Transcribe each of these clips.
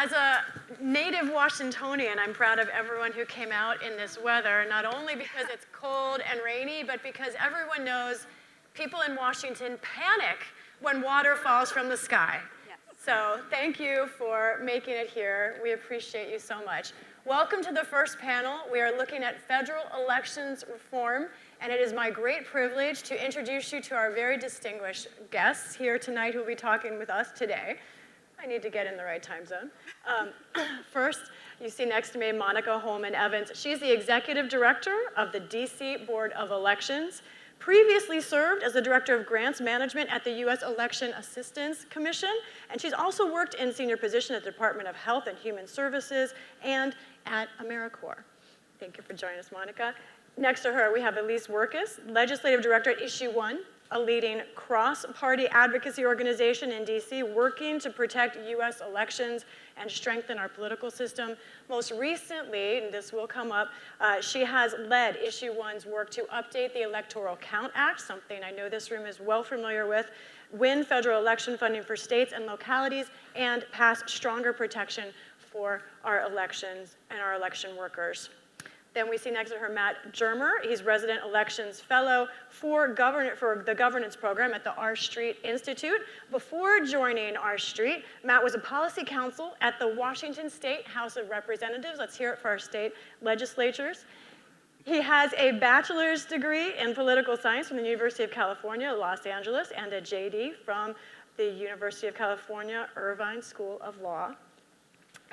As a native Washingtonian, I'm proud of everyone who came out in this weather, not only because it's cold and rainy, but because everyone knows people in Washington panic when water falls from the sky. Yes. So thank you for making it here. We appreciate you so much. Welcome to the first panel. We are looking at federal elections reform, and it is my great privilege to introduce you to our very distinguished guests here tonight who will be talking with us today. I need to get in the right time zone. First, you see next to me Monica Holman Evans. She's the executive director of the DC Board of Elections, previously served as the director of grants management at the U.S. Election Assistance Commission, and she's also worked in senior position at the Department of Health and Human Services and at AmeriCorps. Thank you for joining us, Monica. Next to her, we have Elise Wirkus, legislative director at Issue 1, a leading cross-party advocacy organization in DC working to protect U.S. elections and strengthen our political system. Most recently, and this will come up, she has led Issue 1's work to update the Electoral Count Act, something I know this room is well familiar with, win federal election funding for states and localities, and pass stronger protection for our elections and our election workers. Then we see next to her Matt Germer. He's resident elections fellow for the governance program at the R Street Institute. Before joining R Street, Matt was a policy counsel at the Washington State House of Representatives. Let's hear it for our state legislatures. He has a bachelor's degree in political science from the University of California, Los Angeles, and a JD from the University of California, Irvine School of Law.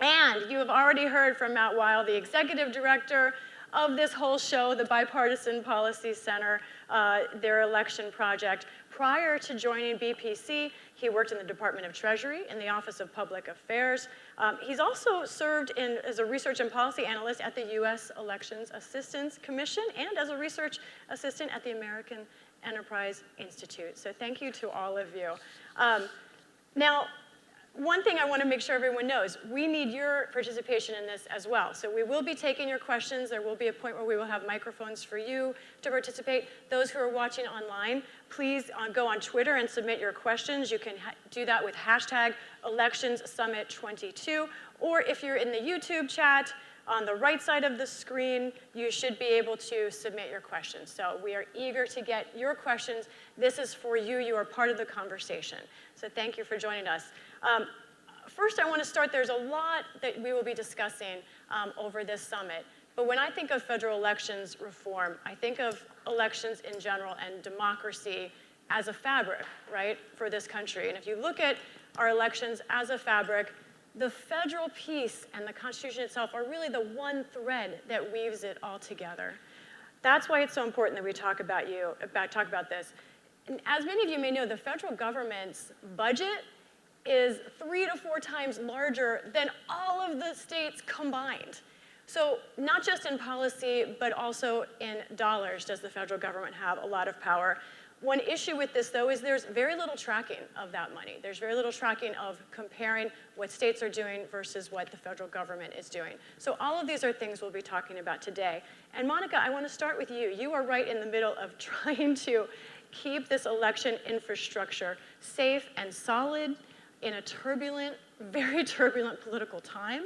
And you have already heard from Matt Weil, the executive director of this whole show, the Bipartisan Policy Center, their election project. Prior to joining BPC, he worked in the Department of Treasury in the Office of Public Affairs. He's also served as a research and policy analyst at the U.S. Elections Assistance Commission and as a research assistant at the American Enterprise Institute. So thank you to all of you. Now, one thing I want to make sure everyone knows, we need your participation in this as well. So we will be taking your questions. There will be a point where we will have microphones for you to participate. Those who are watching online, please go on Twitter and submit your questions. You can do that with hashtag ElectionsSummit22, or if you're in the YouTube chat, on the right side of the screen, you should be able to submit your questions. So we are eager to get your questions. This is for you. You are part of the conversation. So thank you for joining us. First, I want to start, there's a lot that we will be discussing over this summit. But when I think of federal elections reform, I think of elections in general and democracy as a fabric, right, for this country. And if you look at our elections as a fabric, the federal piece and the Constitution itself are really the one thread that weaves it all together. That's why it's so important that we talk about this. And as many of you may know, the federal government's budget is 3 to 4 times larger than all of the states combined. So not just in policy, but also in dollars does the federal government have a lot of power. One issue with this, though, is there's very little tracking of that money. There's very little tracking of comparing what states are doing versus what the federal government is doing. So all of these are things we'll be talking about today. And Monica, I want to start with you. You are right in the middle of trying to keep this election infrastructure safe and solid in a turbulent, very turbulent political time.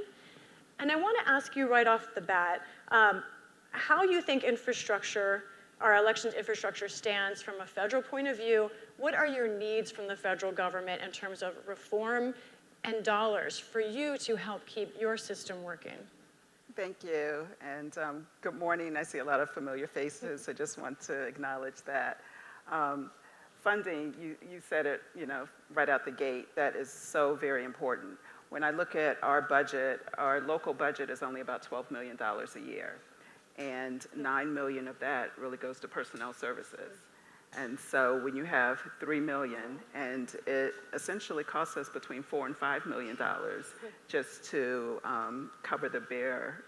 And I want to ask you right off the bat, how you think our elections infrastructure stands from a federal point of view. What are your needs from the federal government in terms of reform and dollars for you to help keep your system working? Thank you, and good morning. I see a lot of familiar faces. I just want to acknowledge that. Funding, you said it, right out the gate, that is so very important. When I look at our budget, our local budget is only about $12 million a year. And $9 million of that really goes to personnel services. And so when you have $3 million, and it essentially costs us between $4 and $5 million just to cover the bare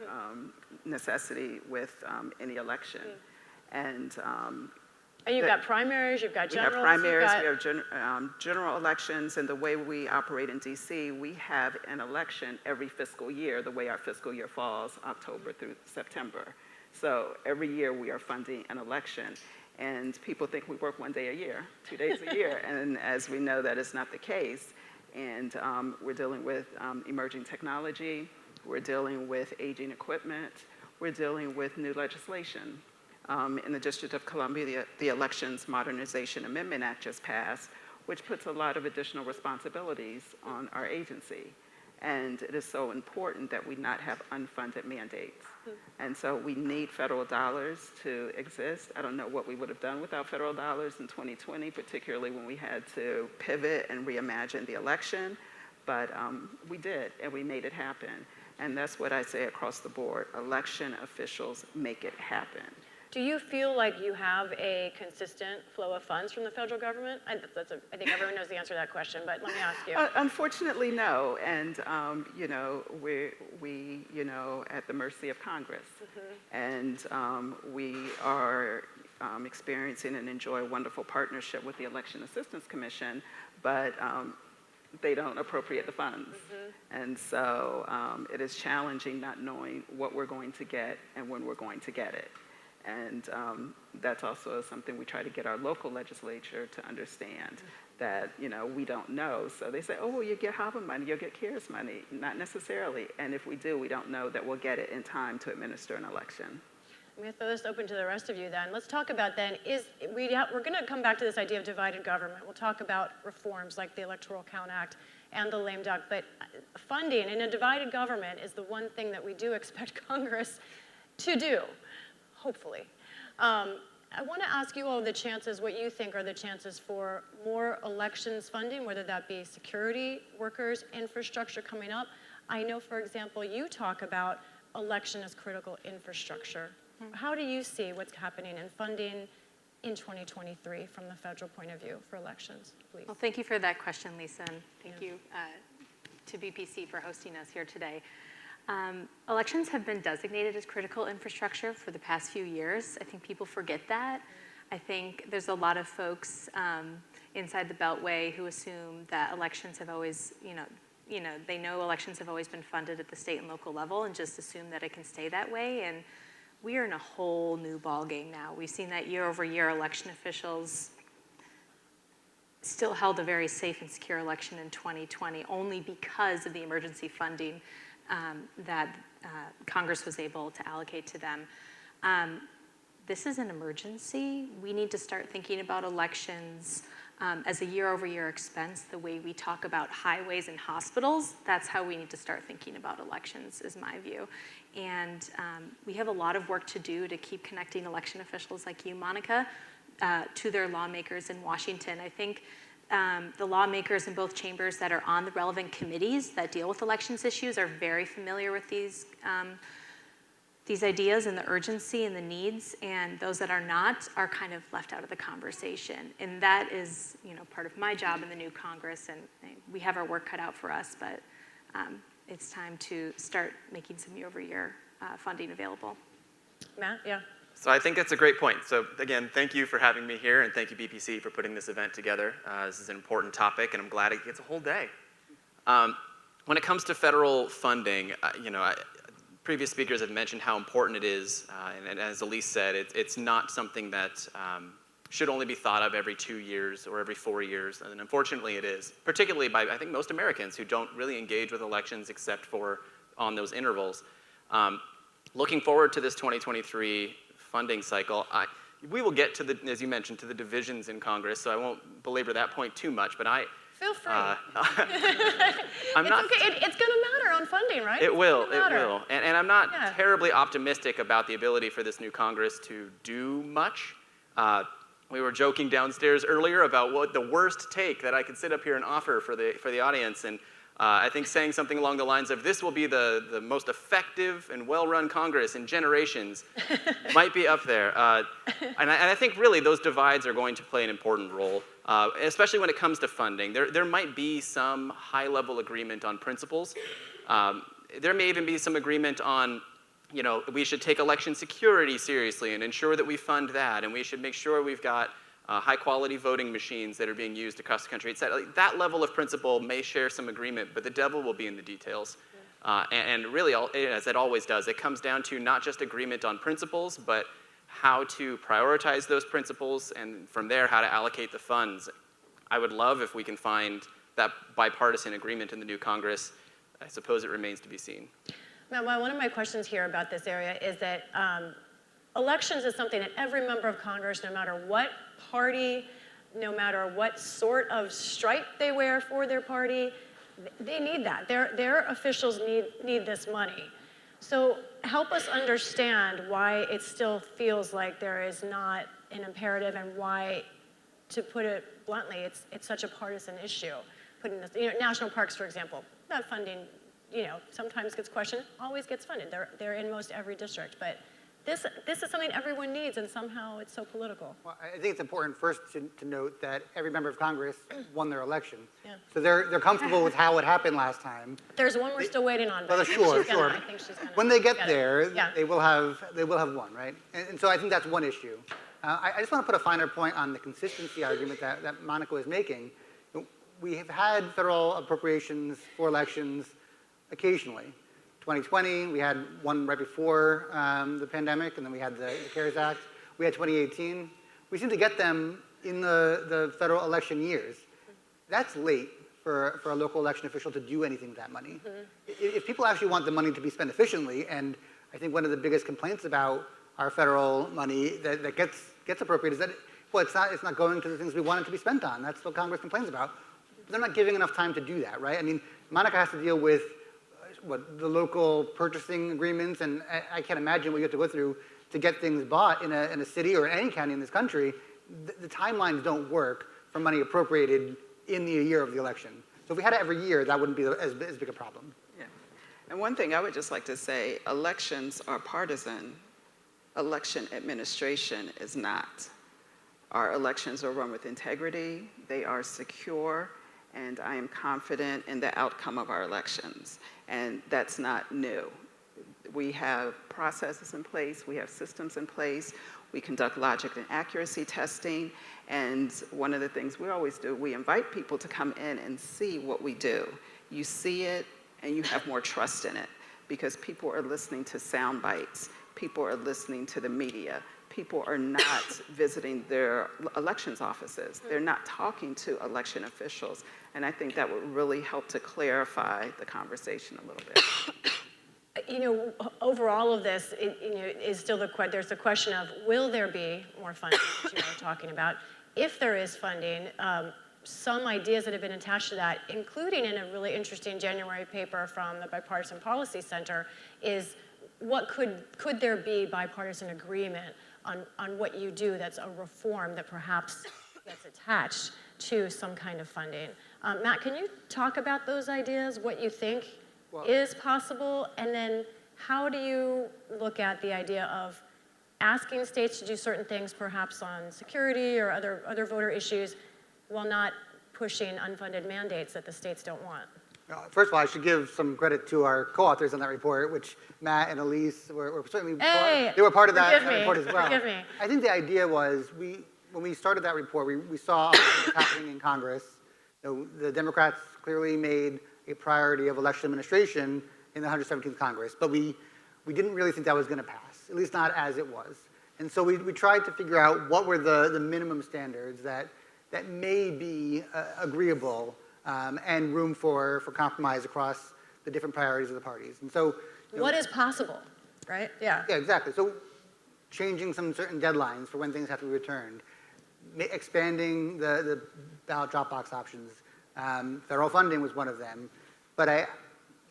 necessity with any election. And you've got primaries, you've got generals. We have primaries, we have general elections, and the way we operate in DC, we have an election every fiscal year, the way our fiscal year falls, October through September. So every year we are funding an election. And people think we work 1 day a year, 2 days a year. And as we know, that is not the case. And we're dealing with emerging technology, we're dealing with aging equipment, we're dealing with new legislation. In the District of Columbia, the Elections Modernization Amendment Act just passed, which puts a lot of additional responsibilities on our agency. And it is so important that we not have unfunded mandates. And so we need federal dollars to exist. I don't know what we would have done without federal dollars in 2020, particularly when we had to pivot and reimagine the election. But we did, and we made it happen. And that's what I say across the board. Election officials make it happen. Do you feel like you have a consistent flow of funds from the federal government? I think everyone knows the answer to that question, but let me ask you. Unfortunately, no. And you know, we you know, at the mercy of Congress. And we are experiencing and enjoy a wonderful partnership with the Election Assistance Commission, but they don't appropriate the funds. And so it is challenging not knowing what we're going to get and when we're going to get it. And that's also something we try to get our local legislature to understand, that, you know, we don't know. So they say, oh, well, you get Holman money, you'll get CARES money. Not necessarily. And if we do, we don't know that we'll get it in time to administer an election. I'm going to throw this open to the rest of you then. Let's talk about then, we're going to come back to this idea of divided government. We'll talk about reforms like the Electoral Count Act and the lame duck, but funding in a divided government is the one thing that we do expect Congress to do, hopefully. I want to ask you all the chances, what you think are the chances for more elections funding, whether that be security workers, infrastructure coming up. I know, for example, you talk about election as critical infrastructure. How do you see what's happening in funding in 2023 from the federal point of view for elections, please? Well, thank you for that question, Lisa, and thank you to BPC for hosting us here today. Elections have been designated as critical infrastructure for the past few years. I think people forget that. I think there's a lot of folks inside the Beltway who assume that elections have always, they know elections have always been funded at the state and local level and just assume that it can stay that way. And we are in a whole new ballgame now. We've seen that year over year, election officials still held a very safe and secure election in 2020 only because of the emergency funding that Congress was able to allocate to them. This is an emergency. We need to start thinking about elections as a year-over-year expense, the way we talk about highways and hospitals. That's how we need to start thinking about elections, is my view. And we have a lot of work to do to keep connecting election officials like you, Monica, to their lawmakers in Washington. I think the lawmakers in both chambers that are on the relevant committees that deal with elections issues are very familiar with these ideas and the urgency and the needs, and those that are not are kind of left out of the conversation. And that is, part of my job in the new Congress, and we have our work cut out for us, but it's time to start making some year-over-year funding available. Matt, yeah. So I think that's a great point. So again, thank you for having me here, and thank you, BPC, for putting this event together. This is an important topic, and I'm glad it gets a whole day. When it comes to federal funding, previous speakers have mentioned how important it is, and as Elise said, it's not something that should only be thought of every 2 years or every 4 years, and unfortunately it is, particularly by, I think, most Americans who don't really engage with elections except for on those intervals. Looking forward to this 2023 funding cycle, we will get to as you mentioned, to the divisions in Congress, so I won't belabor that point too much, but feel free. It's okay. It's going to matter on funding, right? It will. And I'm not terribly optimistic about the ability for this new Congress to do much. We were joking downstairs earlier about what the worst take that I could sit up here and offer for the audience, and I think saying something along the lines of this will be the most effective and well-run Congress in generations might be up there. And I think really those divides are going to play an important role, especially when it comes to funding. There might be some high-level agreement on principles. There may even be some agreement on, we should take election security seriously and ensure that we fund that, and we should make sure we've got high-quality voting machines that are being used across the country. That level of principle may share some agreement, but the devil will be in the details. And really, as it always does, it comes down to not just agreement on principles, but how to prioritize those principles, and from there, how to allocate the funds. I would love if we can find that bipartisan agreement in the new Congress, I suppose it remains to be seen. Now, one of my questions here about this area is that elections is something that every member of Congress, no matter what party, no matter what sort of stripe they wear for their party, they need that. Their officials need this money. So help us understand why it still feels like there is not an imperative, and why, to put it bluntly, it's such a partisan issue. Putting this, national parks, for example, that funding, sometimes gets questioned, always gets funded. They're in most every district, but this is something everyone needs, and somehow it's so political. Well, I think it's important first to note that every member of Congress won their election. Yeah. So they're comfortable with how it happened last time. There's one we're still waiting on. But Well, sure. I think she's gonna When they get it. there, Yeah. they will have won, right? And so I think that's one issue. I just want to put a finer point on the consistency argument that Monica was making. We have had federal appropriations for elections occasionally. 2020, we had one right before the pandemic, and then we had the CARES Act. We had 2018. We seem to get them in the federal election years. That's late for a local election official to do anything with that money. If people actually want the money to be spent efficiently, and I think one of the biggest complaints about our federal money that gets appropriated is that, it's not going to the things we want it to be spent on. That's what Congress complains about. They're not giving enough time to do that, right? I mean, Monica has to deal with the local purchasing agreements, and I can't imagine what you have to go through to get things bought in a city or any county in this country. The timelines don't work for money appropriated in the year of the election. So if we had it every year, that wouldn't be as big a problem. Yeah. And one thing I would just like to say, elections are partisan. Election administration is not. Our elections are run with integrity, they are secure, and I am confident in the outcome of our elections. And that's not new. We have processes in place, we have systems in place, we conduct logic and accuracy testing, and one of the things we always do, we invite people to come in and see what we do. You see it, and you have more trust in it, because people are listening to sound bites, people are listening to the media, people are not visiting their elections offices. They're not talking to election officials. And I think that would really help to clarify the conversation a little bit. Over all of this, is still there's the question of, will there be more funding, which you were talking about? If there is funding, some ideas that have been attached to that, including in a really interesting January paper from the Bipartisan Policy Center, is what could there be bipartisan agreement on what you do that's a reform that perhaps gets attached to some kind of funding. Matt, can you talk about those ideas, what you think is possible, and then how do you look at the idea of asking states to do certain things, perhaps on security or other voter issues, while not pushing unfunded mandates that the states don't want? First of all, I should give some credit to our co-authors on that report, which Matt and Elise were certainly they were part of that report as well. Forgive me. I think the idea was when we started that report, we saw what was happening in Congress. The Democrats clearly made a priority of election administration in the 117th Congress, but we didn't really think that was going to pass, at least not as it was. And so we tried to figure out what were the minimum standards that may be agreeable and room for compromise across the different priorities of the parties. And so, what is possible, right? Yeah. Yeah, exactly. So, changing some certain deadlines for when things have to be returned, expanding the ballot drop box options. Federal funding was one of them. But I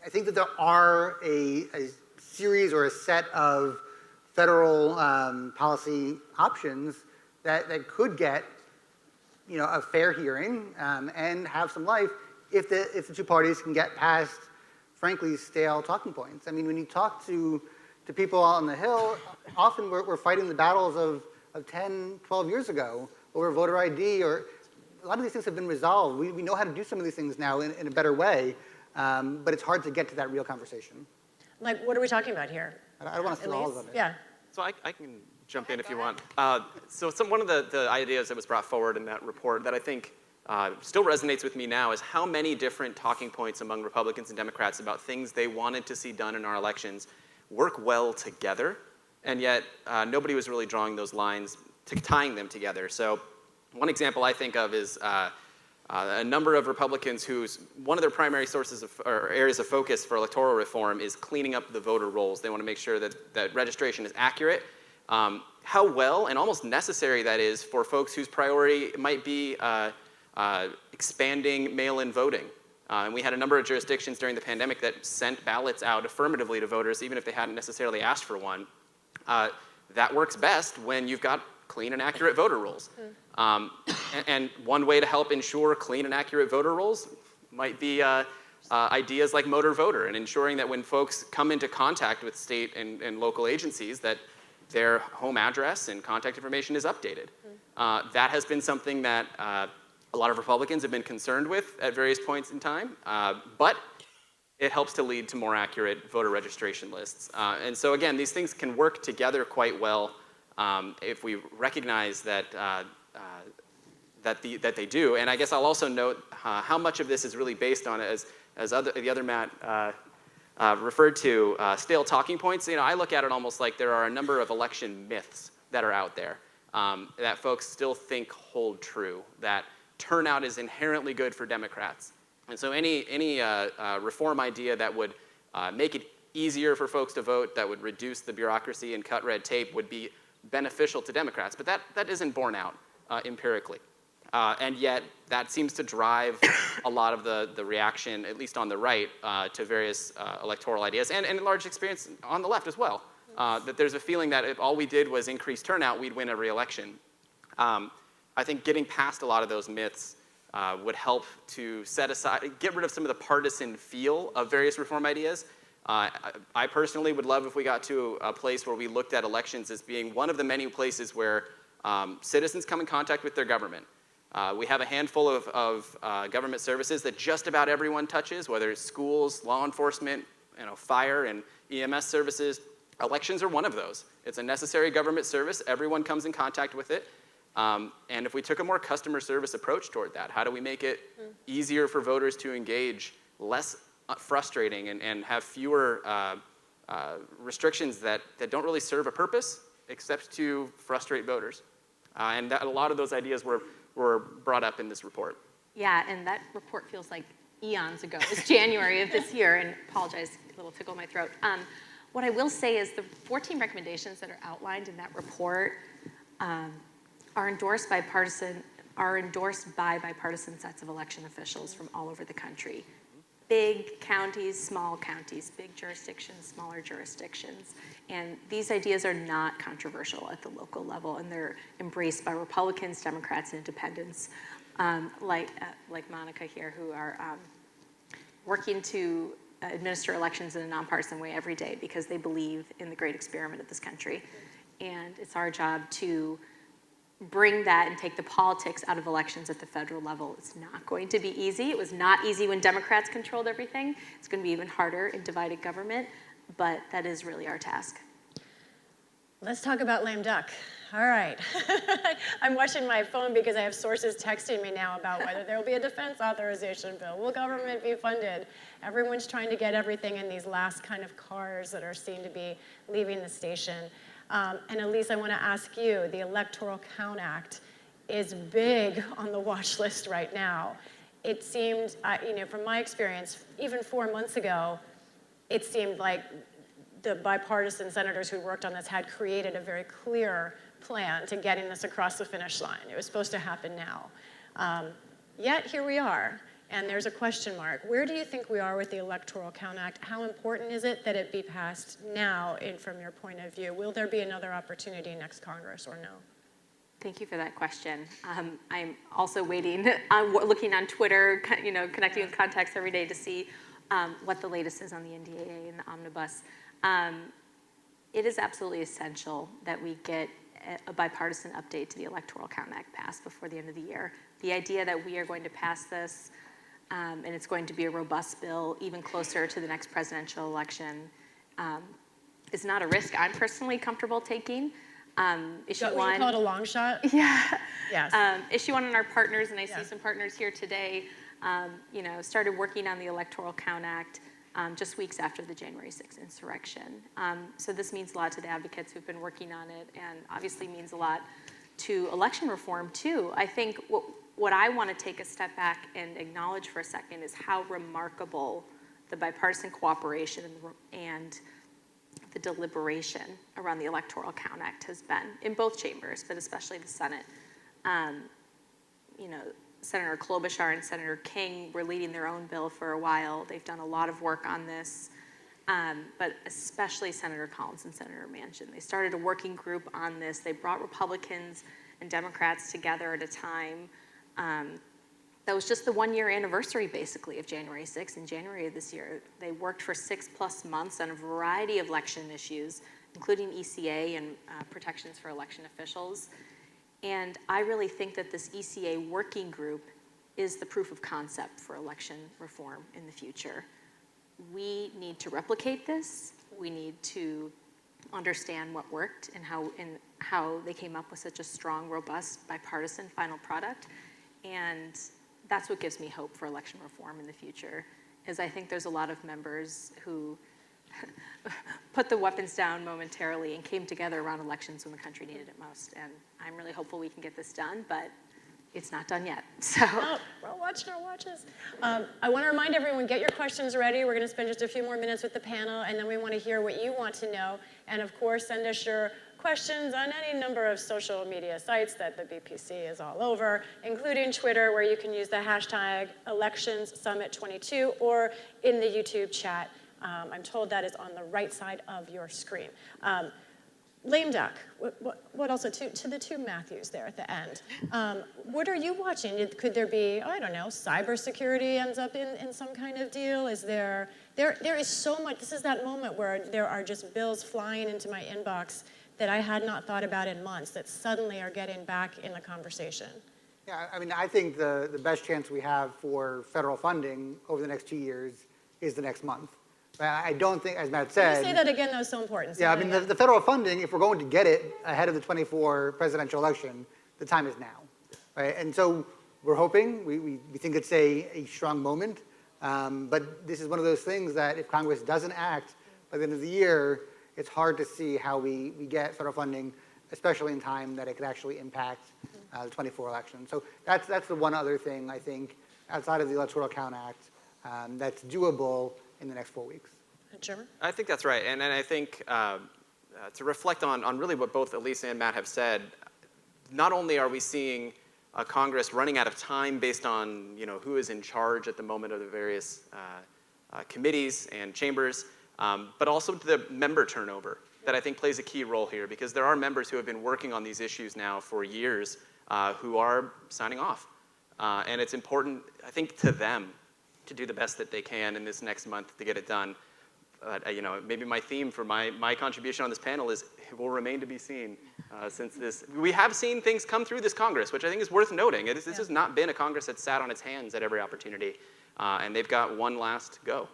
think that there are a series or a set of federal policy options that could get a fair hearing and have some life if the two parties can get past, frankly, stale talking points. I mean, when you talk to people on the Hill, often we're fighting the battles of 10, 12 years ago over voter ID, or a lot of these things have been resolved. We know how to do some of these things now in a better way, but it's hard to get to that real conversation. Like, what are we talking about here? I don't want to steal all of it. Yeah. So I can jump in if you want. So one of the ideas that was brought forward in that report that I think still resonates with me now is how many different talking points among Republicans and Democrats about things they wanted to see done in our elections work well together, and yet nobody was really drawing those lines, tying them together. So one example I think of is a number of Republicans whose one of their primary sources or areas of focus for electoral reform is cleaning up the voter rolls. They want to make sure that registration is accurate. How well and almost necessary that is for folks whose priority might be expanding mail-in voting. And we had a number of jurisdictions during the pandemic that sent ballots out affirmatively to voters, even if they hadn't necessarily asked for one. That works best when you've got clean and accurate voter rolls. And one way to help ensure clean and accurate voter rolls might be ideas like Motor Voter, and ensuring that when folks come into contact with state and local agencies, that their home address and contact information is updated. That has been something that a lot of Republicans have been concerned with at various points in time, but it helps to lead to more accurate voter registration lists. And so again, these things can work together quite well if we recognize that, that they do. And I guess I'll also note how much of this is really based on, as the other Matt referred to, stale talking points. You know, I look at it almost like there are a number of election myths that are out there that folks still think hold true, that turnout is inherently good for Democrats. And so any reform idea that would make it easier for folks to vote, that would reduce the bureaucracy and cut red tape, would be beneficial to Democrats. But that isn't borne out empirically. And yet that seems to drive a lot of the reaction, at least on the right, to various electoral ideas, and in large experience on the left as well. That there's a feeling that if all we did was increase turnout, we'd win every election. I think getting past a lot of those myths would help to set aside, get rid of some of the partisan feel of various reform ideas. I personally would love if we got to a place where we looked at elections as being one of the many places where citizens come in contact with their government. We have a handful of government services that just about everyone touches, whether it's schools, law enforcement, fire and EMS services. Elections are one of those. It's a necessary government service. Everyone comes in contact with it. And if we took a more customer service approach toward that, how do we make it easier for voters to engage, less frustrating, and have fewer restrictions that don't really serve a purpose except to frustrate voters? And a lot of those ideas were brought up in this report. Yeah, and that report feels like eons ago. It was January of this year, and apologize, a little tickle in my throat. What I will say is the 14 recommendations that are outlined in that report are endorsed by bipartisan sets of election officials from all over the country. Big counties, small counties, big jurisdictions, smaller jurisdictions. And these ideas are not controversial at the local level, and they're embraced by Republicans, Democrats, and independents, like Monica here, who are working to administer elections in a nonpartisan way every day because they believe in the great experiment of this country. And it's our job to bring that and take the politics out of elections at the federal level. It's not going to be easy. It was not easy when Democrats controlled everything. It's going to be even harder in divided government, but that is really our task. Let's talk about lame duck. All right. I'm watching my phone because I have sources texting me now about whether there will be a defense authorization bill. Will government be funded? Everyone's trying to get everything in these last kind of cars that are seen to be leaving the station. And Elise, I want to ask you, the Electoral Count Act is big on the watch list right now. It seemed, from my experience, even 4 months ago, it seemed like the bipartisan senators who worked on this had created a very clear plan to getting this across the finish line. It was supposed to happen now. Yet here we are, and there's a question mark. Where do you think we are with the Electoral Count Act? How important is it that it be passed now, from your point of view? Will there be another opportunity next Congress or no? Thank you for that question. I'm also waiting, looking on Twitter, connecting with contacts every day to see what the latest is on the NDAA and the omnibus. It is absolutely essential that we get a bipartisan update to the Electoral Count Act passed before the end of the year. The idea that we are going to pass this and it's going to be a robust bill even closer to the next presidential election is not a risk I'm personally comfortable taking. Issue one. You call it a long shot? Yeah. Yes. Issue one and our partners, and I see some partners here today, started working on the Electoral Count Act just weeks after the January 6th insurrection. So this means a lot to the advocates who've been working on it, and obviously means a lot to election reform too. I think what I want to take a step back and acknowledge for a second is how remarkable the bipartisan cooperation and the deliberation around the Electoral Count Act has been in both chambers, but especially the Senate. You know, Senator Klobuchar and Senator King were leading their own bill for a while. They've done a lot of work on this, but especially Senator Collins and Senator Manchin. They started a working group on this. They brought Republicans and Democrats together at a time. That was just the 1-year anniversary, basically, of January 6th. In January of this year, they worked for 6+ months on a variety of election issues, including ECA and protections for election officials. And I really think that this ECA working group is the proof of concept for election reform in the future. We need to replicate this. We need to understand what worked and how they came up with such a strong, robust, bipartisan final product. And that's what gives me hope for election reform in the future, is I think there's a lot of members who put the weapons down momentarily and came together around elections when the country needed it most. And I'm really hopeful we can get this done, but it's not done yet. So we're watching our watches. I want to remind everyone, get your questions ready. We're going to spend just a few more minutes with the panel, and then we want to hear what you want to know. And of course, send us your questions on any number of social media sites that the BPC is all over, including Twitter, where you can use the hashtag ElectionsSummit22, or in the YouTube chat. I'm told that is on the right side of your screen. Lame duck, what also, to the two Matthews there at the end. What are you watching? Could there be, I don't know, cybersecurity ends up in some kind of deal? Is there is so much, this is that moment where there are just bills flying into my inbox that I had not thought about in months that suddenly are getting back in the conversation. Yeah, I mean, I think the best chance we have for federal funding over the next 2 years is the next month. I don't think, as Matt said... Can you say that again? That was so important. Yeah, I mean, the federal funding, if we're going to get it ahead of the '24 presidential election, the time is now, right? And so we're hoping, we think it's a strong moment, but this is one of those things that if Congress doesn't act by the end of the year, it's hard to see how we get federal funding, especially in time that it could actually impact the '24 election. So that's the one other thing, I think, outside of the Electoral Count Act, that's doable in the next 4 weeks. Germer? I think that's right, and I think to reflect on really what both Elise and Matt have said, not only are we seeing a Congress running out of time based on who is in charge at the moment of the various committees and chambers, but also the member turnover that I think plays a key role here, because there are members who have been working on these issues now for years who are signing off, and it's important, I think, to them to do the best that they can in this next month to get it done. Maybe my theme for my contribution on this panel is it will remain to be seen, since we have seen things come through this Congress, which I think is worth noting. This has not been a Congress that sat on its hands at every opportunity, and they've got one last go.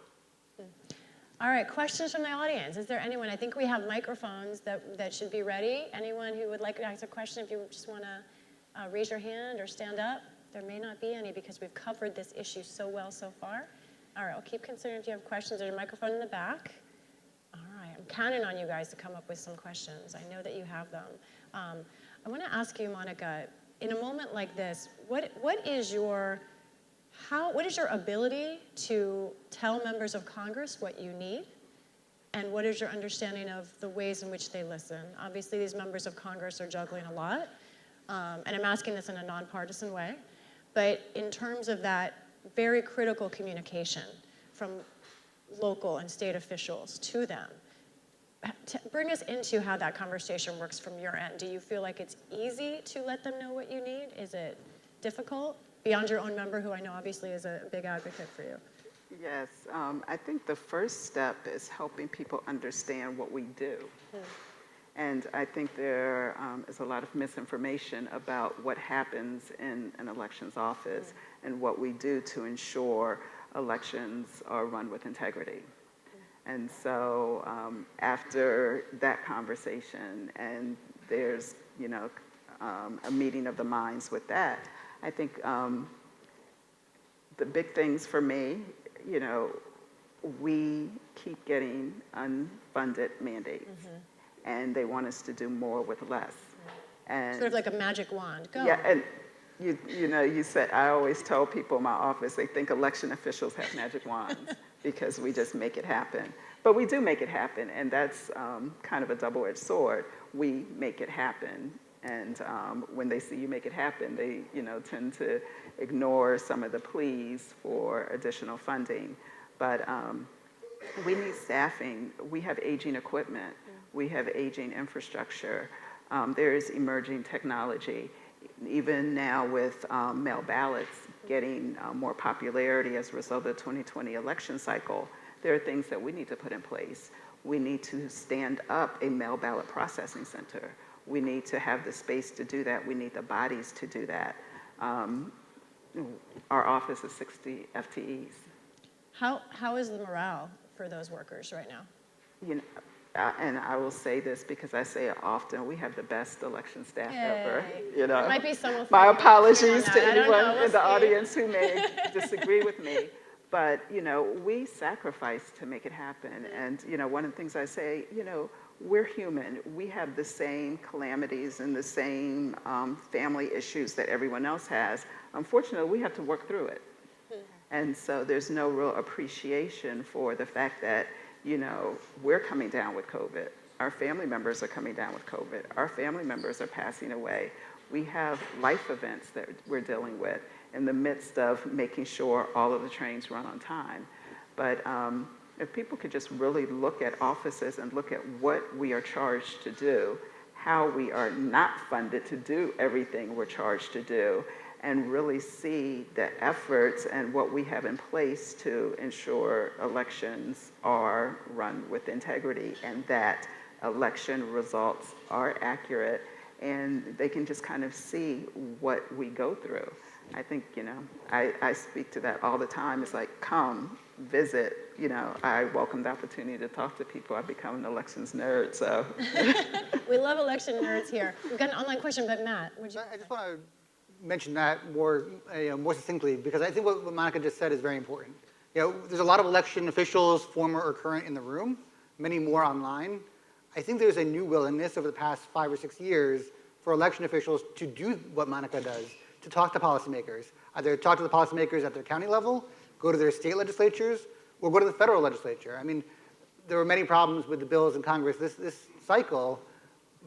All right, questions from the audience. Is there anyone? I think we have microphones that should be ready. Anyone who would like to ask a question, if you just want to raise your hand or stand up. There may not be any because we've covered this issue so well so far. All right, I'll keep considering if you have questions. There's a microphone in the back. All right, I'm counting on you guys to come up with some questions. I know that you have them. I want to ask you, Monica, in a moment like this, what is your ability to tell members of Congress what you need? And what is your understanding of the ways in which they listen? Obviously, these members of Congress are juggling a lot. And I'm asking this in a nonpartisan way. But in terms of that very critical communication from local and state officials to them, bring us into how that conversation works from your end. Do you feel like it's easy to let them know what you need? Is it difficult? Beyond your own member, who I know obviously is a big advocate for you. Yes, I think the first step is helping people understand what we do. And I think there is a lot of misinformation about what happens in an elections office and what we do to ensure elections are run with integrity. And so after that conversation, and there's a meeting of the minds with that, I think the big things for me, we keep getting unfunded mandates. And they want us to do more with less. And sort of like a magic wand. Go. Yeah, and you said, I always tell people in my office, they think election officials have magic wands because we just make it happen. But we do make it happen, and that's kind of a double-edged sword. We make it happen, and when they see you make it happen, they tend to ignore some of the pleas for additional funding. But we need staffing. We have aging equipment. We have aging infrastructure. There is emerging technology. Even now with mail ballots getting more popularity as a result of the 2020 election cycle, there are things that we need to put in place. We need to stand up a mail ballot processing center. We need to have the space to do that. We need the bodies to do that. Our office is 60 FTEs. How is the morale for those workers right now? And I will say this because I say it often, we have the best election staff ever. There might be someone. My apologies to anyone We'll in the audience who may disagree with me. But, we sacrifice to make it happen. And, one of the things I say, we're human. We have the same calamities and the same family issues that everyone else has. Unfortunately, we have to work through it. And so there's no real appreciation for the fact that, we're coming down with COVID. Our family members are coming down with COVID. Our family members are passing away. We have life events that we're dealing with in the midst of making sure all of the trains run on time. But if people could just really look at offices and look at what we are charged to do, how we are not funded to do everything we're charged to do, and really see the efforts and what we have in place to ensure elections are run with integrity and that election results are accurate, and they can just kind of see what we go through. I think, I speak to that all the time. It's like, come, visit. I welcome the opportunity to talk to people. I've become an elections nerd, so. We love election nerds here. We've got an online question, but Matt, would you? I just want to mention that more succinctly, because I think what Monica just said is very important. There's a lot of election officials, former or current, in the room, many more online. I think there's a new willingness over the past 5 or 6 years for election officials to do what Monica does, to talk to policymakers, either talk to the policymakers at their county level, go to their state legislatures, or go to the federal legislature. I mean, there were many problems with the bills in Congress this cycle,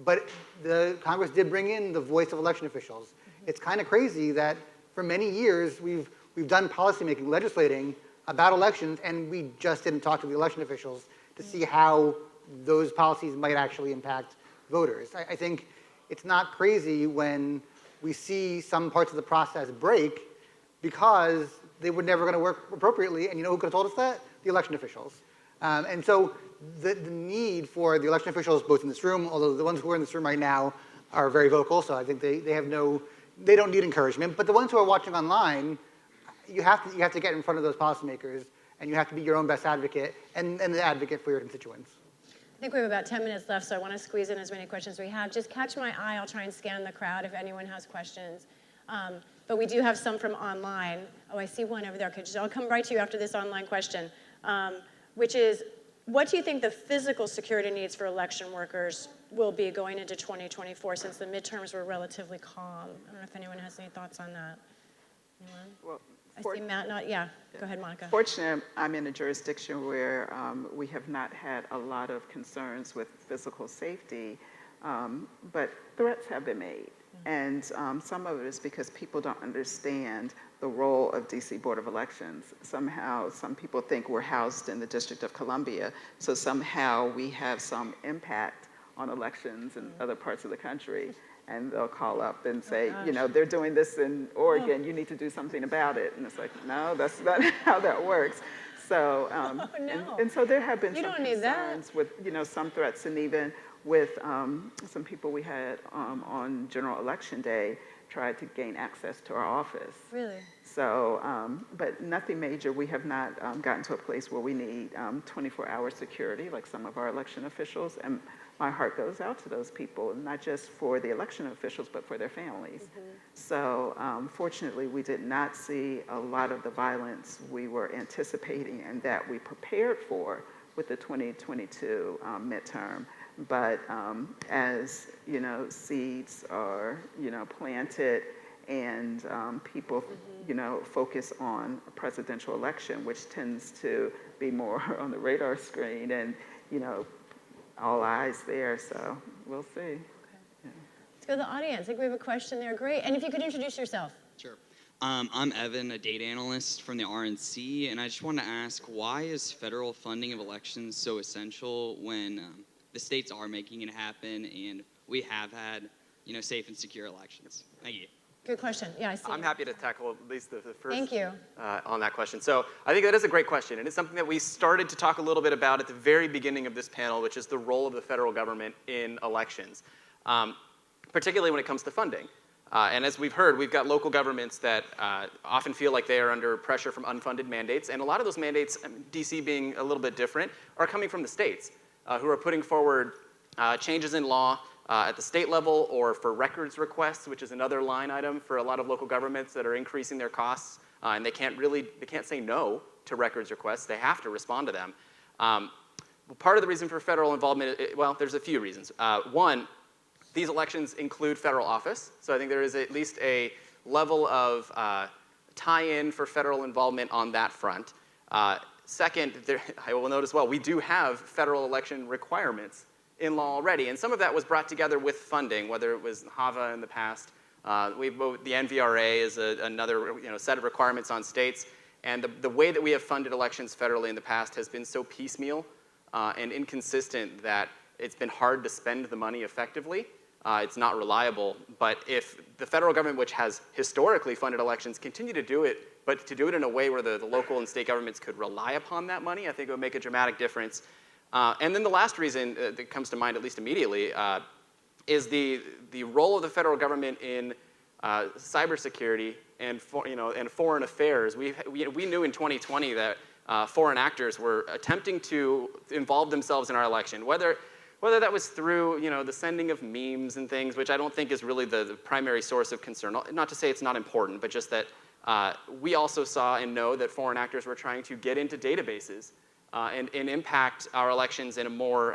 but the Congress did bring in the voice of election officials. It's kind of crazy that for many years we've done policymaking, legislating about elections, and we just didn't talk to the election officials to see how those policies might actually impact voters. I think it's not crazy when we see some parts of the process break because they were never going to work appropriately, and who could have told us that? The election officials. And so the need for the election officials, both in this room, although the ones who are in this room right now are very vocal, so I think they don't need encouragement, but the ones who are watching online, you have to get in front of those policymakers, and you have to be your own best advocate and the advocate for your constituents. I think we have about 10 minutes left, so I want to squeeze in as many questions as we have. Just catch my eye. I'll try and scan the crowd if anyone has questions. But we do have some from online. Oh, I see one over there. I'll come right to you after this online question, which is, what do you think the physical security needs for election workers will be going into 2024, since the midterms were relatively calm? I don't know if anyone has any thoughts on that. Anyone? Well, I see Matt not, yeah. Go ahead, Monica. Fortunately, I'm in a jurisdiction where we have not had a lot of concerns with physical safety, but threats have been made. And some of it is because people don't understand the role of DC Board of Elections. Somehow, some people think we're housed in the District of Columbia, so somehow we have some impact on elections in other parts of the country. And they'll call up and say, they're doing this in Oregon, you need to do something about it. And it's like, no, that's not how that works. So, and so there have been some concerns with, some threats, and even with some people we had on General Election Day tried to gain access to our office. Really? So, but nothing major. We have not gotten to a place where we need 24-hour security like some of our election officials. And my heart goes out to those people, not just for the election officials, but for their families. So fortunately, we did not see a lot of the violence we were anticipating and that we prepared for with the 2022 midterm. But as seeds are planted and people, focus on a presidential election, which tends to be more on the radar screen, and all eyes there. So we'll see. Okay. Yeah. Let's go to the audience. I think we have a question there. Great. And if you could introduce yourself. Sure. I'm Evan, a data analyst from the RNC, and I just want to ask, why is federal funding of elections so essential when the states are making it happen and we have had, safe and secure elections? Thank you. Good question. Yeah, I see. I'm happy to tackle at least the first. Thank you. On that question. So I think that is a great question, and it's something that we started to talk a little bit about at the very beginning of this panel, which is the role of the federal government in elections, particularly when it comes to funding. And as we've heard, we've got local governments that often feel like they are under pressure from unfunded mandates, and a lot of those mandates, DC being a little bit different, are coming from the states, who are putting forward changes in law at the state level, or for records requests, which is another line item for a lot of local governments that are increasing their costs, and they can't say no to records requests. They have to respond to them. Part of the reason for federal involvement, well, there's a few reasons. One, these elections include federal office, so I think there is at least a level of tie-in for federal involvement on that front. Second, I will note as well, we do have federal election requirements in law already, and some of that was brought together with funding, whether it was HAVA in the past. The NVRA is another set of requirements on states, and the way that we have funded elections federally in the past has been so piecemeal and inconsistent that it's been hard to spend the money effectively. It's not reliable, but if the federal government, which has historically funded elections, continue to do it, but to do it in a way where the local and state governments could rely upon that money, I think it would make a dramatic difference. And then the last reason that comes to mind, at least immediately, is the role of the federal government in cybersecurity and foreign affairs. We knew in 2020 that foreign actors were attempting to involve themselves in our election, whether that was through the sending of memes and things, which I don't think is really the primary source of concern. Not to say it's not important, but just that we also saw and know that foreign actors were trying to get into databases and impact our elections in a more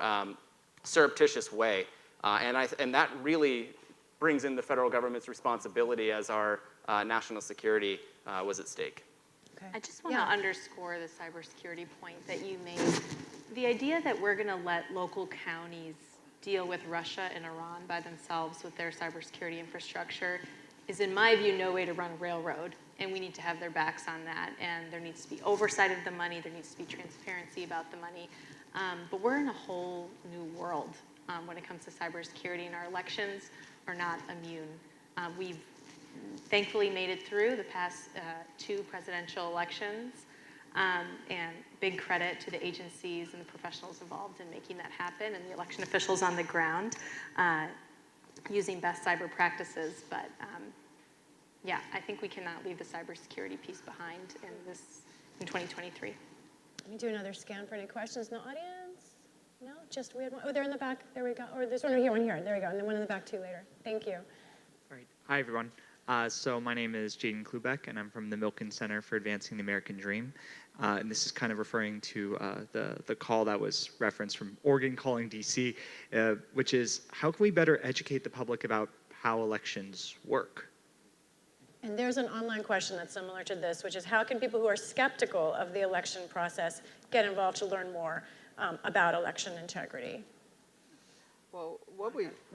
surreptitious way. And that really brings in the federal government's responsibility as our national security was at stake. Okay. I just want to underscore the cybersecurity point that you made. The idea that we're going to let local counties deal with Russia and Iran by themselves with their cybersecurity infrastructure is, in my view, no way to run a railroad, and we need to have their backs on that, and there needs to be oversight of the money, there needs to be transparency about the money, but we're in a whole new world when it comes to cybersecurity, and our elections are not immune. We've thankfully made it through the past 2 presidential elections, and big credit to the agencies and the professionals involved in making that happen, and the election officials on the ground using best cyber practices. But yeah, I think we cannot leave the cybersecurity piece behind in 2023. Let me do another scan for any questions in the audience. No, just we had one. Oh, they're in the back. There we go. Or there's one here, one here. There we go. And then one in the back too later. Thank you. All right. Hi, everyone. So my name is Jaden Klubeck, and I'm from the Milken Center for Advancing the American Dream. And this is kind of referring to the call that was referenced from Oregon calling DC, which is, how can we better educate the public about how elections work? And there's an online question that's similar to this, which is, how can people who are skeptical of the election process get involved to learn more about election integrity? Well,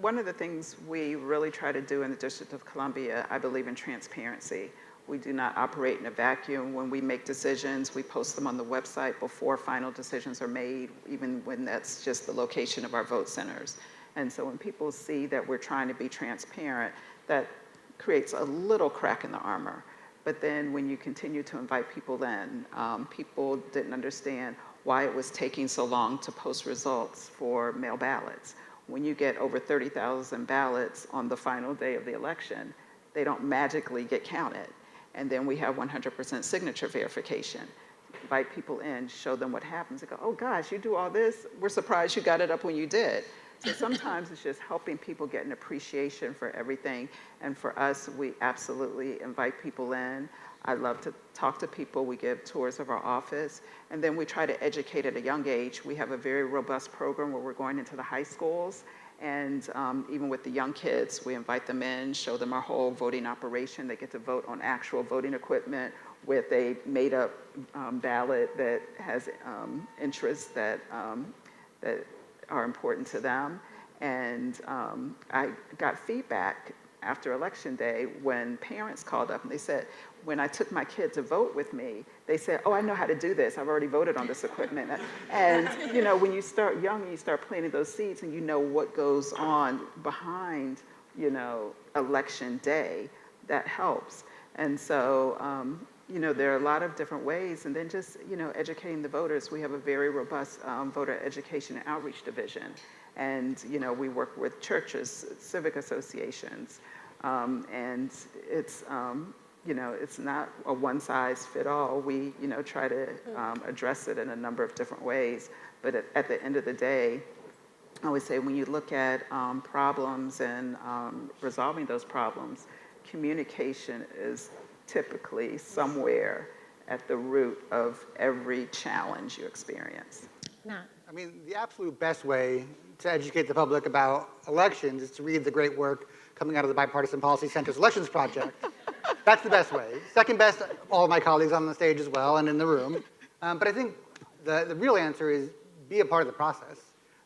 one of the things we really try to do in the District of Columbia, I believe in transparency. We do not operate in a vacuum. When we make decisions, we post them on the website before final decisions are made, even when that's just the location of our vote centers. And so when people see that we're trying to be transparent, that creates a little crack in the armor. But then when you continue to invite people in, people didn't understand why it was taking so long to post results for mail ballots. When you get over 30,000 ballots on the final day of the election, they don't magically get counted. And then we have 100% signature verification. Invite people in, show them what happens, and go, oh gosh, you do all this? We're surprised you got it up when you did. So sometimes it's just helping people get an appreciation for everything. And for us, we absolutely invite people in. I love to talk to people. We give tours of our office. And then we try to educate at a young age. We have a very robust program where we're going into the high schools And even with the young kids, we invite them in, show them our whole voting operation. They get to vote on actual voting equipment with a made-up ballot that has interests that are important to them. And I got feedback after Election Day when parents called up and they said, when I took my kid to vote with me, they said, oh, I know how to do this. I've already voted on this equipment. And you know, when you start young, you start planting those seeds and you know what goes on behind, you know, Election Day, that helps. And so, you know, there are a lot of different ways. And then just, you know, educating the voters. We have a very robust voter education and outreach division. And, you know, we work with churches, civic associations, and it's, you know, it's not a one-size-fit-all. We, you know, try to address it in a number of different ways. But at the end of the day, I always say when you look at problems and resolving those problems, communication is typically somewhere at the root of every challenge you experience. Matt. I mean, the absolute best way to educate the public about elections is to read the great work coming out of the Bipartisan Policy Center's Elections Project. That's the best way. Second best, all of my colleagues on the stage as well and in the room. But I think the real answer is be a part of the process.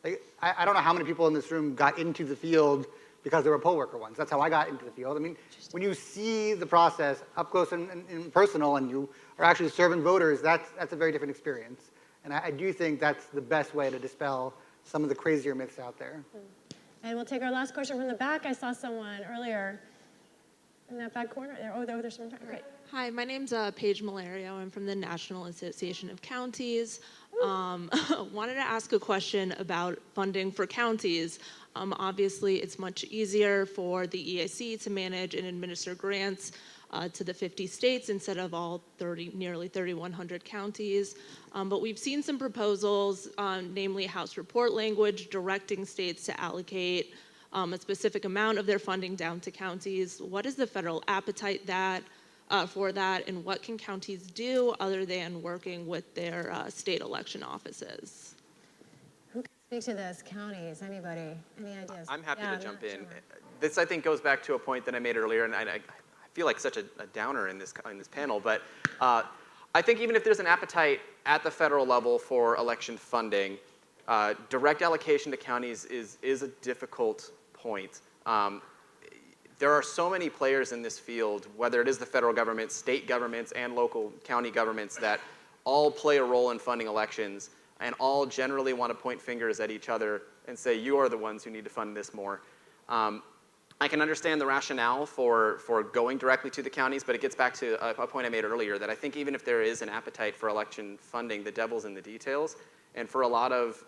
Like, I don't know how many people in this room got into the field because they were poll worker once. That's how I got into the field. I mean, when you see the process up close and personal and you are actually serving voters, that's a very different experience. And I do think that's the best way to dispel some of the crazier myths out there. And we'll take our last question from the back. I saw someone earlier in that back corner. Oh, there's someone. Great. Hi, my name's Paige Malario. I'm from the National Association of Counties. Wanted to ask a question about funding for counties. Obviously, it's much easier for the EAC to manage and administer grants to the 50 states instead of all nearly 3,100 counties. But we've seen some proposals, namely House report language, directing states to allocate a specific amount of their funding down to counties. What is the federal appetite for that, and what can counties do other than working with their state election offices? Who can speak to this? Counties? Anybody? Any ideas? I'm happy to jump in. Sure. This, I think, goes back to a point that I made earlier, and I feel like such a downer in this panel, but I think even if there's an appetite at the federal level for election funding, direct allocation to counties is a difficult point. There are so many players in this field, whether it is the federal government, state governments, and local county governments, that all play a role in funding elections and all generally want to point fingers at each other and say, you are the ones who need to fund this more. I can understand the rationale for going directly to the counties, but it gets back to a point I made earlier, that I think even if there is an appetite for election funding, the devil's in the details. And for a lot of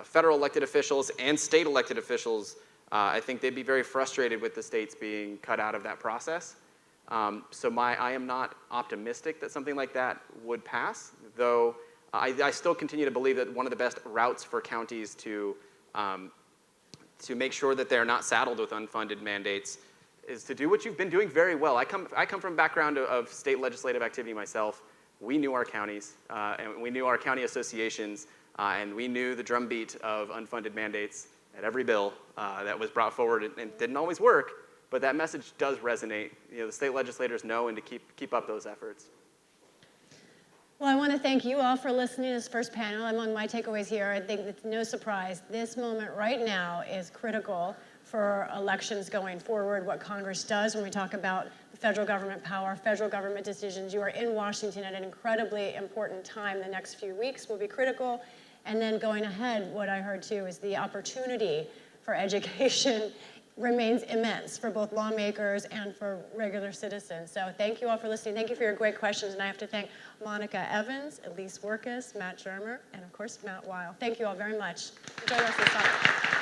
federal elected officials and state elected officials, I think they'd be very frustrated with the states being cut out of that process. So I am not optimistic that something like that would pass, though I still continue to believe that one of the best routes for counties to make sure that they're not saddled with unfunded mandates is to do what you've been doing very well. I come from a background of state legislative activity myself. We knew our counties, and we knew our county associations, and we knew the drumbeat of unfunded mandates at every bill that was brought forward. And didn't always work, but that message does resonate. You know, the state legislators know, and to keep up those efforts. Well, I want to thank you all for listening to this first panel. Among my takeaways here, I think it's no surprise, this moment right now is critical for elections going forward, what Congress does when we talk about the federal government power, federal government decisions. You are in Washington at an incredibly important time. The next few weeks will be critical. And then going ahead, what I heard too is the opportunity for education remains immense for both lawmakers and for regular citizens. So thank you all for listening. Thank you for your great questions. And I have to thank Monica Evans, Elise Wirkus, Matt Germer, and of course, Matt Weil. Thank you all very much. Enjoy the rest of the summer.